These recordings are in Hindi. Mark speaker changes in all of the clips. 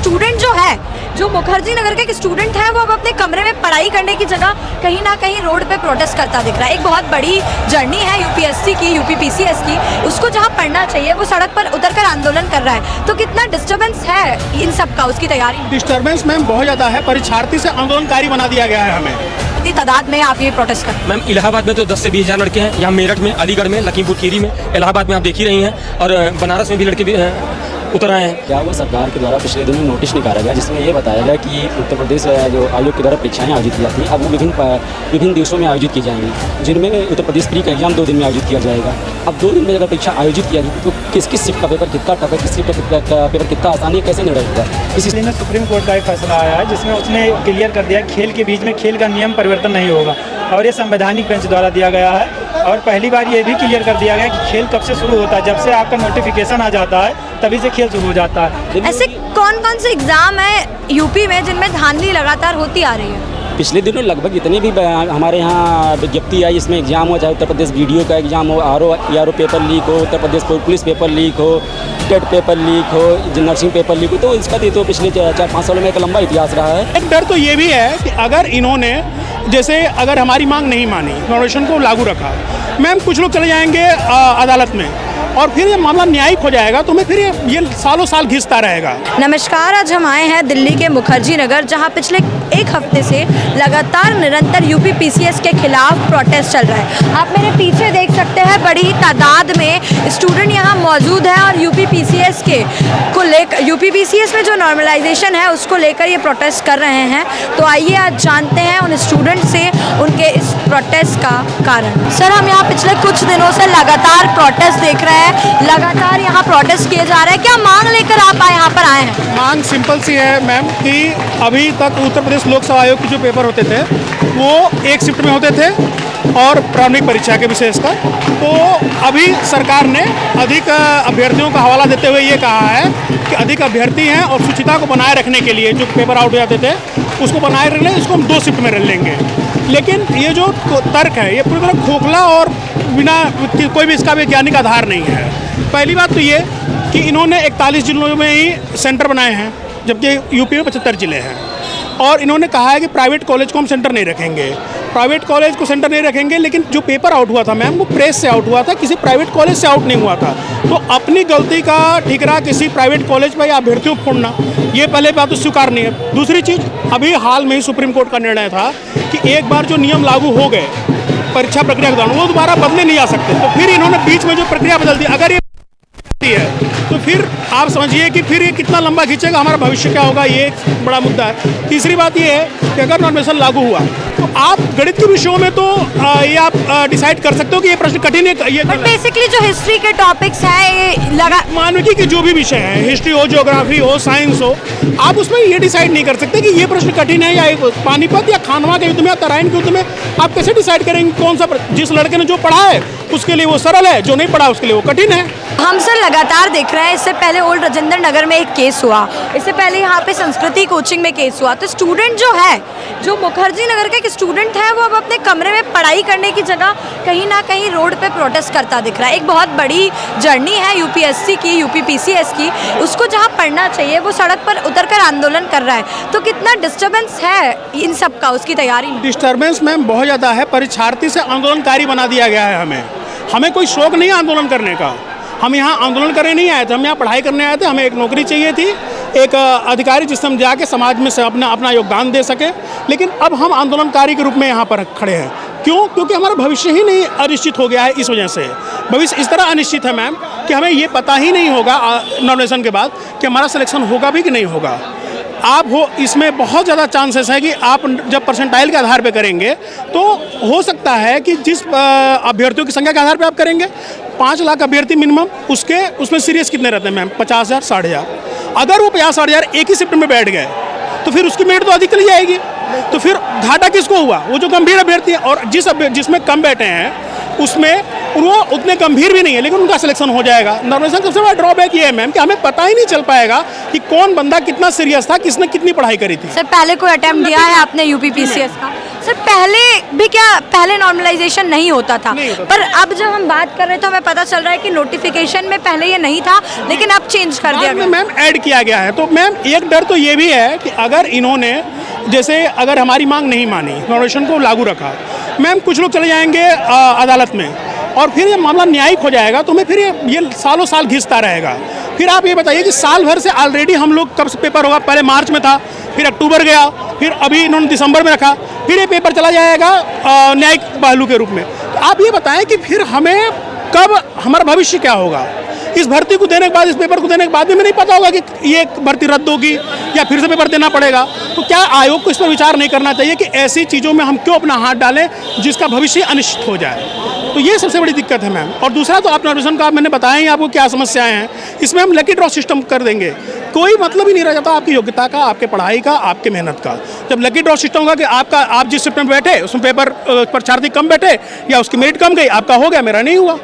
Speaker 1: स्टूडेंट जो है, जो मुखर्जी नगर का एक स्टूडेंट है, वो अब अपने कमरे में पढ़ाई करने की जगह कहीं ना कहीं रोड पे प्रोटेस्ट करता दिख रहा है। एक बहुत बड़ी जर्नी है यूपीएससी की, यूपीपीसीएस की, उसको जहाँ पढ़ना चाहिए वो सड़क पर उतरकर आंदोलन कर रहा है। तो कितना डिस्टर्बेंस है इन सब का, उसकी तैयारी?
Speaker 2: डिस्टर्बेंस मैम बहुत ज़्यादा है, परीक्षार्थी से आंदोलनकारी बना दिया गया है हमें।
Speaker 1: कितनी तादाद में आप ये प्रोटेस्ट कर?
Speaker 3: मैम इलाहाबाद में तो 10 से 20 हज़ार लड़के हैं, यहाँ मेरठ में, अलीगढ़ में, लखीमपुर खीरी में, इलाहाबाद में आप देख ही रही हैं, और बनारस में भी लड़के भी उतर आए हैं।
Speaker 4: क्या हुआ, सरकार के द्वारा पिछले दिनों नोटिस निकाला गया जिसमें ये बताया गया कि उत्तर प्रदेश जो आयोग के द्वारा परीक्षाएं आयोजित की जाती हैं, अब वो विभिन्न दिवसों में आयोजित की जाएंगी, जिनमें उत्तर प्रदेश प्री का एग्जाम 2 दिन में आयोजित किया जाएगा। अब 2 दिन में अगर परीक्षा आयोजित किया जाए तो किस शिफ्ट का पेपर कितना टफ है, किस शिफ्ट का पेपर कितना आसानी है, कैसे निर्णय होगा?
Speaker 5: इसी में सुप्रीम कोर्ट का एक फैसला आया है जिसमें उसने क्लियर कर दिया खेल के बीच में खेल का नियम परिवर्तन नहीं होगा, और ये संवैधानिक बेंच द्वारा दिया गया है। और पहली बार ये भी क्लियर कर दिया गया कि खेल कब से शुरू होता है, जब से आपका नोटिफिकेशन आ जाता है तभी से खेल शुरू हो जाता है।
Speaker 1: ऐसे कौन कौन से एग्जाम है यूपी में जिनमें धांधली लगातार होती आ रही है?
Speaker 4: पिछले दिनों लगभग इतने भी हमारे यहाँ विज्ञप्ति आई, इसमें एग्जाम हो, चाहे उत्तर प्रदेश वीडियो का एग्जाम हो, आरओ पेपर लीक हो, Uttar Pradesh police paper leak हो, टेट पेपर लीक हो, नर्सिंग पेपर लीक हो, तो इसका तो पिछले 4-5 सालों में एक लंबा इतिहास रहा है।
Speaker 2: एक डर तो ये भी है कि अगर इन्होंने जैसे अगर हमारी मांग नहीं मानी, नोटिफिकेशन को लागू रखा, मैम कुछ लोग चले जाएंगे अदालत में और फिर ये मामला न्यायिक हो जाएगा, तो मैं फिर ये सालों साल घिसता रहेगा।
Speaker 1: नमस्कार, आज हम आए हैं दिल्ली के मुखर्जी नगर, जहां पिछले 1 हफ्ते से लगातार निरंतर यूपीपीसीएस के खिलाफ प्रोटेस्ट चल रहा है। आप मेरे पीछे देख सकते हैं बड़ी तादाद में स्टूडेंट यहां मौजूद हैं और यूपीपीसीएस में जो नॉर्मलाइजेशन है उसको लेकर ये प्रोटेस्ट कर रहे हैं। तो आइए आज जानते हैं उन स्टूडेंट से उनके इस प्रोटेस्ट का कारण। सर, हम यहाँ पिछले कुछ दिनों से लगातार प्रोटेस्ट देख रहे हैं, लगातार यहाँ प्रोटेस्ट किए जा रहे हैं, क्या मांग लेकर आप यहाँ पर आए हैं?
Speaker 2: मांग सिंपल सी है मैम कि अभी तक उत्तर प्रदेश लोकसेवा आयोग के जो पेपर होते थे वो एक शिफ्ट में होते थे और प्रारंभिक परीक्षा के विशेषकर, तो अभी सरकार ने अधिक अभ्यर्थियों का हवाला देते हुए ये कहा है कि अधिक अभ्यर्थी हैं और शुचिता को बनाए रखने के लिए जो पेपर आउट हो जाते थे उसको बनाए रखने, इसको हम 2 शिफ्ट में रख लेंगे। लेकिन ये जो तर्क है ये पूरी तरह खोखला और बिना कोई भी इसका वैज्ञानिक आधार नहीं है। पहली बात तो ये कि इन्होंने 41 जिलों में ही सेंटर बनाए हैं, जबकि यूपी में 75 जिले हैं, और इन्होंने कहा है कि प्राइवेट कॉलेज को हम सेंटर नहीं रखेंगे, प्राइवेट कॉलेज को सेंटर नहीं रखेंगे। लेकिन जो पेपर आउट हुआ था मैम वो प्रेस से आउट हुआ था, किसी प्राइवेट कॉलेज से आउट नहीं हुआ था। तो अपनी गलती का ठिकरा किसी प्राइवेट कॉलेज पर या अभ्यर्थियों को फोड़ना, ये पहले बात तो स्वीकार नहीं है। दूसरी चीज़, अभी हाल में ही सुप्रीम कोर्ट का निर्णय था कि एक बार जो नियम लागू हो गए परीक्षा प्रक्रिया के दौरान वो दोबारा बदले नहीं जा सकते। तो फिर इन्होंने बीच में जो प्रक्रिया बदल दी, अगर ये है तो फिर आप समझिए कि फिर ये कितना लंबा खींचेगा, हमारा भविष्य क्या होगा, ये एक बड़ा मुद्दा है। तीसरी बात ये है कि अगर नॉर्मेशन लागू हुआ तो आप गणित के विषयों में तो ये आप डिसाइड कर सकते हो कि ये प्रश्न कठिन है। ये
Speaker 1: बेसिकली जो हिस्ट्री के टॉपिक्स हैं, ये
Speaker 2: मानविकी के जो भी विषय है, हिस्ट्री हो, ज्योग्राफी हो, साइंस हो, आप उसमें ये डिसाइड नहीं कर सकते कि ये प्रश्न कठिन है, या पानीपत या खानवा के युद्ध में या तराइन के युद्ध में आप कैसे डिसाइड करेंगे कौन सा? जिस लड़के ने जो पढ़ा है उसके लिए वो सरल है, जो नहीं पढ़ा उसके लिए वो कठिन है।
Speaker 1: हम सर लगातार देख रहे हैं, इससे पहले ओल्ड राजेंद्र नगर में एक केस हुआ, इससे पहले यहाँ पे संस्कृति कोचिंग में केस हुआ। तो स्टूडेंट जो है, जो मुखर्जी नगर का एक स्टूडेंट है, वो अब अपने कमरे में पढ़ाई करने की जगह कहीं ना कहीं रोड पे प्रोटेस्ट करता दिख रहा है। एक बहुत बड़ी जर्नी है यूपीएससी की, यूपीपीसीएस की, उसको जहाँ पढ़ना चाहिए वो सड़क पर उतरकर आंदोलन कर रहा है। तो कितना डिस्टर्बेंस है इन सब का, उसकी तैयारी में?
Speaker 2: डिस्टर्बेंस मैम बहुत ज़्यादा है, परीक्षार्थी से आंदोलनकारी बना दिया गया है। हमें कोई शौक नहीं है आंदोलन करने का, हम यहाँ आंदोलन करने नहीं आए थे, हम यहाँ पढ़ाई करने आए थे। हमें एक नौकरी चाहिए थी, एक अधिकारी जिससे हम जाके समाज में से अपना योगदान दे सके। लेकिन अब हम आंदोलनकारी के रूप में यहाँ पर खड़े हैं। क्यों? क्योंकि हमारा भविष्य ही नहीं अनिश्चित हो गया है। इस वजह से भविष्य इस तरह अनिश्चित है मैम कि हमें ये पता ही नहीं होगा नॉमिनेशन के बाद कि हमारा सिलेक्शन होगा भी कि नहीं होगा। आप हो, इसमें बहुत ज़्यादा चांसेस है कि आप जब परसेंटाइल के आधार पे करेंगे तो हो सकता है कि जिस अभ्यर्थियों की संख्या के आधार पे आप करेंगे, 5 लाख अभ्यर्थी मिनिमम, उसमें सीरियस कितने रहते हैं मैम? 50,000, 60,000। अगर वो 50-60,000 एक ही शिफ्ट में बैठ गए तो फिर उसकी मेरिट तो अधिक चली जाएगी। तो फिर घाटा किसको हुआ? वो जो गंभीर अभ्यर्थी है, और जिसमें कम बैठे हैं उसमें वो उतने गंभीर भी नहीं है लेकिन उनका सिलेक्शन हो जाएगा। नॉर्मलाइजेशन का सबसे बड़ा ड्रॉबैक ये है मैम कि हमें पता ही नहीं चल पाएगा कि कौन बंदा कितना सीरियस था, किसने कितनी पढ़ाई करी थी।
Speaker 1: सर, पहले कोई अटेम्प्ट दिया है आपने यूपीपीसीएस का? सर पहले भी क्या पहले नॉर्मलाइजेशन नहीं होता था,
Speaker 2: नहीं होता था।
Speaker 1: पर अब जब हम बात कर रहे हैं तो हमें पता चल रहा है कि नोटिफिकेशन में पहले ये नहीं था लेकिन अब चेंज कर दिया
Speaker 2: बाद में
Speaker 1: गया।
Speaker 2: मैम ऐड किया गया है। तो मैम एक डर तो ये भी है कि अगर इन्होंने जैसे अगर हमारी मांग नहीं मानी, नॉर्मलाइजेशन को लागू रखा, मैम कुछ लोग चले जाएंगे अदालत में और फिर ये मामला न्यायिक हो जाएगा, तो मैं फिर ये सालों साल घिसता रहेगा। फिर आप ये बताइए कि साल भर से ऑलरेडी हम लोग कब से पेपर होगा, पहले मार्च में था, फिर अक्टूबर गया, फिर अभी इन्होंने दिसंबर में रखा, फिर ये पेपर चला जाएगा न्यायिक पहलू के रूप में। तो आप ये बताएं कि फिर हमें कब हमारा भविष्य क्या होगा। इस भर्ती को देने के बाद, इस पेपर को देने के बाद भी हमें नहीं पता होगा कि ये भर्ती रद्द होगी या फिर से पेपर देना पड़ेगा। तो क्या आयोग को इस पर विचार नहीं करना चाहिए कि ऐसी चीज़ों में हम क्यों अपना हाथ डालें जिसका भविष्य अनिश्चित हो जाए। तो ये सबसे बड़ी दिक्कत है मैम। और दूसरा तो आप नॉर्मलाइजेशन का मैंने बताया ही आपको क्या समस्याएं हैं। इसमें हम लकी ड्रॉ सिस्टम कर देंगे, कोई मतलब ही नहीं रह जाता आपकी योग्यता का, आपके पढ़ाई का, आपके मेहनत का। जब लकी ड्रॉ सिस्टम होगा कि आप जिस शिफ्ट में बैठे उसमें पेपर परीक्षार्थी कम बैठे या उसकी मेरिट कम गई, आपका हो गया, मेरा नहीं हुआ।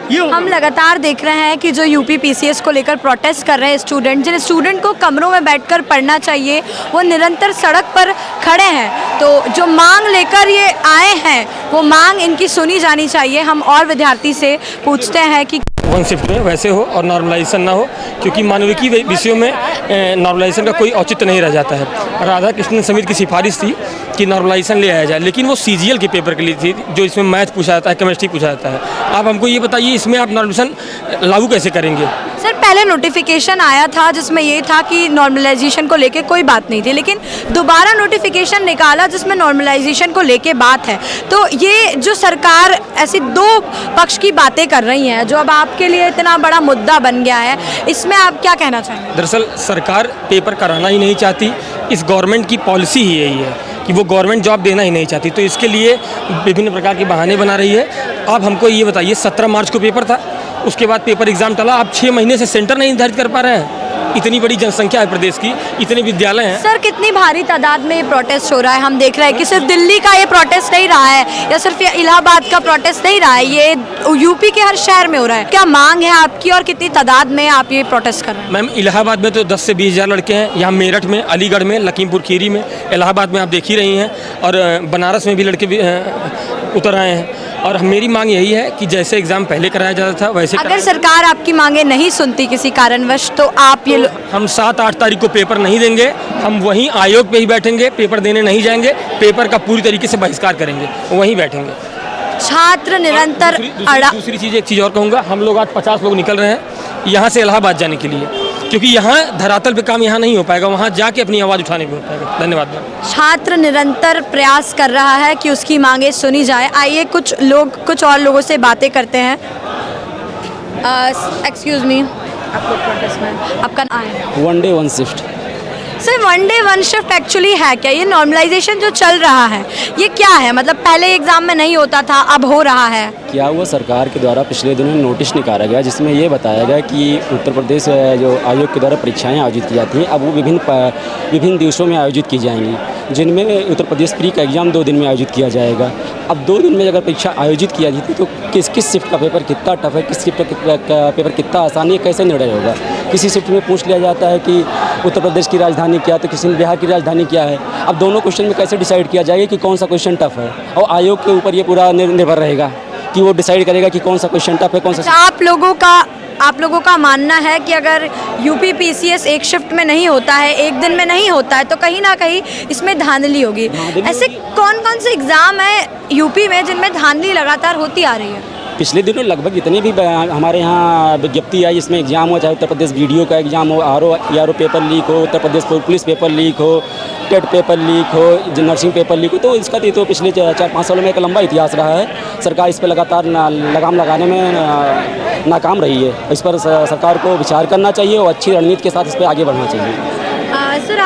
Speaker 2: ये
Speaker 1: हम लगातार देख रहे हैं कि जो यूपी पीसीएस को लेकर प्रोटेस्ट कर रहे हैं स्टूडेंट, जिन स्टूडेंट को कमरों में बैठकर पढ़ना चाहिए, वो निरंतर सड़क पर खड़े हैं। तो जो मांग लेकर ये आए हैं वो मांग इनकी सुनी जानी चाहिए। हम और विद्यार्थी से पूछते हैं कि
Speaker 3: वन शिफ्ट में वैसे हो और नॉर्मलाइजेशन ना हो, क्योंकि मानविकी विषयों में नॉर्मलाइजेशन का कोई औचित्य नहीं रह जाता है। राधा कृष्णन समिति की सिफारिश थी कि नॉर्मलाइजेशन ले आया जाए, लेकिन वो सीजीएल के पेपर के लिए थी, जो इसमें मैथ पूछा जाता है, केमिस्ट्री पूछा जाता है। आप हमको ये बताइए इसमें आप नॉर्मलाइजेशन लागू कैसे करेंगे?
Speaker 1: सर पहले नोटिफिकेशन आया था जिसमें ये था कि नॉर्मलाइजेशन को लेके कोई बात नहीं थी, लेकिन दोबारा नोटिफिकेशन निकाला जिसमें नॉर्मलाइजेशन को लेके बात है। तो ये जो सरकार ऐसी दो पक्ष की बातें कर रही है जो अब आपके लिए इतना बड़ा मुद्दा बन गया है, इसमें आप क्या कहना चाहेंगे?
Speaker 3: दरअसल सरकार पेपर कराना ही नहीं चाहती, इस गवर्नमेंट की पॉलिसी ही यही है कि वो गवर्नमेंट जॉब देना ही नहीं चाहती, तो इसके लिए विभिन्न प्रकार के बहाने बना रही है। आप हमको ये बताइए 17 मार्च को पेपर था, उसके बाद पेपर एग्ज़ाम टला, आप 6 महीने से सेंटर नहीं निर्धारित कर पा रहे हैं। इतनी बड़ी जनसंख्या है प्रदेश की, इतने विद्यालय हैं।
Speaker 1: सर कितनी भारी तादाद में ये प्रोटेस्ट हो रहा है? हम देख रहे हैं कि सिर्फ दिल्ली का ये प्रोटेस्ट नहीं रहा है या सिर्फ ये इलाहाबाद का प्रोटेस्ट नहीं रहा है, ये यूपी के हर शहर में हो रहा है। क्या मांग है आपकी और कितनी तादाद में आप ये प्रोटेस्ट कर रहे हैं?
Speaker 3: मैम इलाहाबाद में तो 10 से 20 हज़ार लड़के हैं, यहाँ मेरठ में, अलीगढ़ में, लखीमपुर खीरी में, इलाहाबाद में आप देख ही रही हैं, और बनारस में भी लड़के भी उतर आए हैं। और मेरी मांग यही है कि जैसे एग्ज़ाम पहले कराया जाता था वैसे
Speaker 1: अगर सरकार आपकी मांगे नहीं सुनती किसी कारणवश, तो आप ये
Speaker 3: हम 7-8 तारीख को पेपर नहीं देंगे, हम वहीं आयोग पे ही बैठेंगे, पेपर देने नहीं जाएंगे, पेपर का पूरी तरीके से बहिष्कार करेंगे, वहीं बैठेंगे।
Speaker 1: छात्र निरंतर
Speaker 3: दूसरी चीज़, एक चीज़ और कहूँगा, हम लोग आज 50 लोग निकल रहे हैं यहाँ से इलाहाबाद जाने के लिए, क्योंकि यहाँ धरातल पे काम यहाँ नहीं हो पाएगा, वहाँ जाके अपनी आवाज़ उठाने पे हो पाएगा। धन्यवाद मैम।
Speaker 1: छात्र निरंतर प्रयास कर रहा है कि उसकी मांगे सुनी जाए। आइए कुछ और लोगों से बातें करते हैं। एक्सक्यूज़ मी, आपको प्रोटेस्ट में आपका नाम है?
Speaker 4: One day one shift.
Speaker 1: Sir one day one shift actually है क्या? ये नॉर्मलाइजेशन जो चल रहा है ये क्या है? मतलब पहले एग्जाम में नहीं होता था, अब हो रहा है।
Speaker 4: क्या हुआ, सरकार के द्वारा पिछले दिनों नोटिस निकाला गया जिसमें ये बताया गया कि उत्तर प्रदेश जो आयोग के द्वारा परीक्षाएं आयोजित की जाती हैं अब वो विभिन्न दिवसों में आयोजित की जाएंगी, जिनमें उत्तर प्रदेश प्री का एग्ज़ाम 2 दिन में आयोजित किया जाएगा। अब 2 दिन में अगर परीक्षा आयोजित किया जाती तो किस शिफ्ट का पेपर कितना टफ है, किस शिफ्ट का पेपर कितना आसान है, कैसे निर्णय होगा? किसी शिफ्ट में पूछ लिया जाता है कि उत्तर प्रदेश की राजधानी क्या, तो किसी में बिहार की राजधानी क्या है। अब दोनों क्वेश्चन में कैसे डिसाइड किया जाएगा कि कौन सा क्वेश्चन टफ है? और आयोग के ऊपर ये पूरा निर्भर रहेगा कि वो डिसाइड करेगा कि कौन सा क्वेश्चन टफ है, कौन सा।
Speaker 1: आप लोगों का मानना है कि अगर यूपी पीसीएस एक शिफ्ट में नहीं होता है, एक दिन में नहीं होता है, तो कहीं ना कहीं इसमें धांधली होगी। ऐसे कौन कौन से एग्ज़ाम है यूपी में जिनमें धांधली लगातार होती आ रही है?
Speaker 4: पिछले दिनों लगभग जितने भी हमारे यहाँ विज्ञप्ति आई, इसमें एग्जाम हो, चाहे उत्तर प्रदेश वीडियो का एग्जाम हो, आरओ पेपर लीक हो, Uttar Pradesh police paper leak हो, टेट पेपर लीक हो, नर्सिंग पेपर लीक हो, तो इसका तो पिछले 4-5 सालों में एक लंबा इतिहास रहा है। सरकार इस पर लगातार लगाम लगाने में नाकाम रही है। इस पर सरकार को विचार करना चाहिए और अच्छी रणनीति के साथ इस पर आगे बढ़ना चाहिए।
Speaker 1: सर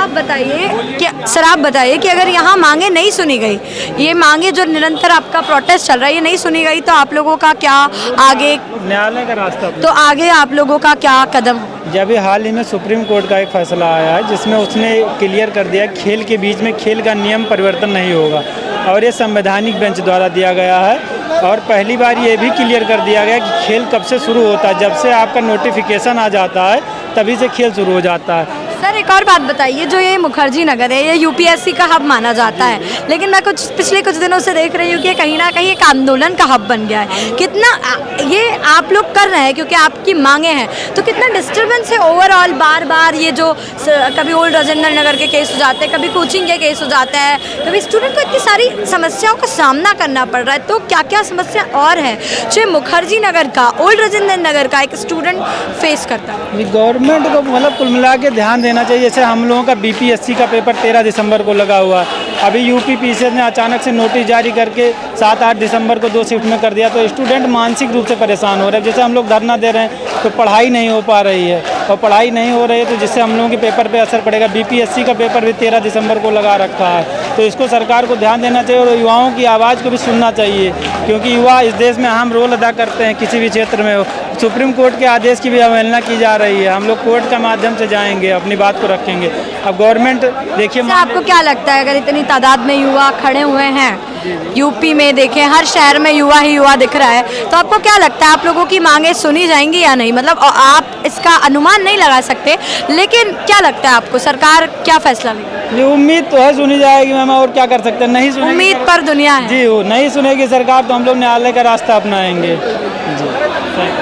Speaker 1: आप बताइए कि अगर यहाँ मांगे नहीं सुनी गई, ये मांगे जो निरंतर आपका प्रोटेस्ट चल रहा है ये नहीं सुनी गई, तो आप लोगों का क्या आगे,
Speaker 5: न्यायालय का रास्ता,
Speaker 1: तो आगे आप लोगों का क्या कदम?
Speaker 5: जब हाल ही में सुप्रीम कोर्ट का एक फैसला आया है जिसमें उसने क्लियर कर दिया खेल के बीच में खेल का नियम परिवर्तन नहीं होगा, और ये संवैधानिक बेंच द्वारा दिया गया है। और पहली बार ये भी क्लियर कर दिया गया कि खेल कब से शुरू होता है, जब से आपका नोटिफिकेशन आ जाता है तभी से खेल शुरू हो जाता है।
Speaker 1: सर एक और बात बताइए, जो ये मुखर्जी नगर है ये यूपीएससी का हब माना जाता है, लेकिन मैं पिछले कुछ दिनों से देख रही हूँ कि कहीं ना कहीं एक आंदोलन का हब बन गया है। कितना ये आप लोग कर रहे हैं क्योंकि आपकी मांगे हैं, तो कितना डिस्टर्बेंस है ओवरऑल? बार बार ये जो कभी ओल्ड राजेंद्र नगर के केस हो जाते हैं, कभी कोचिंग के केस हो जाता है, कभी स्टूडेंट को इतनी सारी समस्याओं का सामना करना पड़ रहा है, तो क्या क्या समस्या और है जो मुखर्जी नगर का, ओल्ड राजेंद्र नगर का एक स्टूडेंट फेस करता है?
Speaker 5: गवर्नमेंट को मतलब कुल मिला के ध्यान देना चाहिए। जैसे हम लोगों का बीपीएससी का पेपर 13 दिसंबर को लगा हुआ है, अभी यूपी पीसीएस ने अचानक से नोटिस जारी करके 7-8 दिसंबर को 2 शिफ्ट में कर दिया, तो स्टूडेंट मानसिक रूप से परेशान हो रहे हैं। जैसे हम लोग धरना दे रहे हैं तो पढ़ाई नहीं हो पा रही है, और पढ़ाई नहीं हो रही है तो जिससे हम लोगों के पेपर पे असर पड़ेगा। बीपीएससी का पेपर भी 13 दिसंबर को लगा रखा है, तो इसको सरकार को ध्यान देना चाहिए और युवाओं की आवाज़ को भी सुनना चाहिए, क्योंकि युवा इस देश में अहम रोल अदा करते हैं किसी भी क्षेत्र में हो। सुप्रीम कोर्ट के आदेश की भी अवहेलना की जा रही है, हम लोग कोर्ट के माध्यम से जाएंगे, अपनी बात को रखेंगे। अब गवर्नमेंट देखिए,
Speaker 1: आपको क्या लगता है अगर इतनी तादाद में युवा खड़े हुए हैं यूपी में, देखें हर शहर में युवा ही युवा दिख रहा है, तो आपको क्या लगता है आप लोगों की मांगें सुनी जाएंगी या नहीं? मतलब आप इसका अनुमान नहीं लगा सकते, लेकिन क्या लगता है आपको सरकार क्या फैसला लेगी?
Speaker 5: ये उम्मीद तो है सुनी जाएगी मैम, और क्या कर सकते हैं, नहीं सुनेगी।
Speaker 1: उम्मीद पर दुनिया है
Speaker 5: जी, वो नहीं सुनेगी सरकार तो हम लोग न्यायालय का रास्ता अपनाएंगे।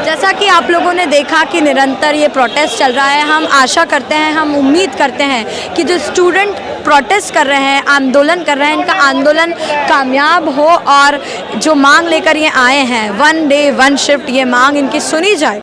Speaker 1: जैसा कि आप लोगों ने देखा कि निरंतर ये प्रोटेस्ट चल रहा है, हम आशा करते हैं, हम उम्मीद करते हैं कि जो स्टूडेंट प्रोटेस्ट कर रहे हैं, आंदोलन कर रहे हैं, इनका आंदोलन कामयाब हो और जो मांग लेकर ये आए हैं 1 डे 1 शिफ्ट, ये मांग इनकी सुनी जाए।